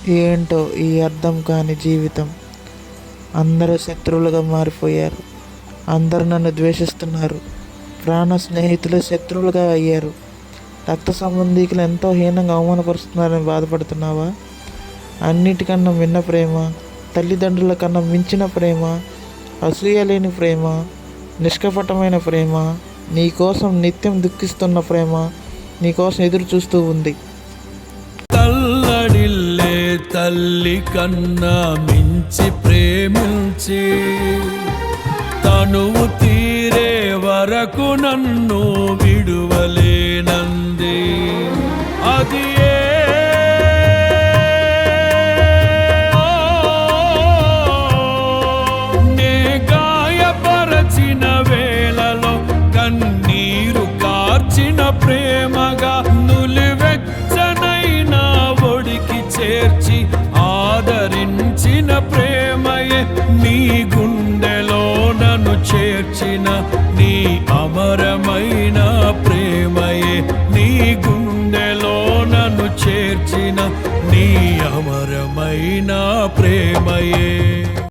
ఏంటో ఈ అర్థం కాని జీవితం. అందరూ శత్రువులుగా మారిపోయారు. అందరూ నన్ను ద్వేషిస్తున్నారు. ప్రాణ స్నేహితులు శత్రువులుగా అయ్యారు. రక్త సంబంధీకులు ఎంతో హీనంగా అవమానపరుస్తున్నారని బాధపడుతున్నావా? అన్నిటికన్నా మిన్న ప్రేమ, తల్లిదండ్రుల కన్నా మించిన ప్రేమ, అసూయ లేని ప్రేమ, నిష్కపటమైన ప్రేమ, నీకోసం నిత్యం దుఃఖిస్తున్న ప్రేమ నీకోసం ఎదురు చూస్తూ ఉంది. తల్లడిల్లే తల్లి కన్నా మించి ప్రేమించి తనువు తీరే వరకు నన్ను విడువలేనంది. అది నే గాయపరచిన వేళలో కన్నీరు కార్చిన ప్రేమగా నులివెచ్చనైనా ఒడికి చేర్చి ఆదరించిన ప్రేమయే నీ గుండెలో నన్ను చేర్చిన నీ అమరమైన ప్రేమయే నీ గుండెలో నన్ను చేర్చిన నీ అమరమైన ప్రేమయే.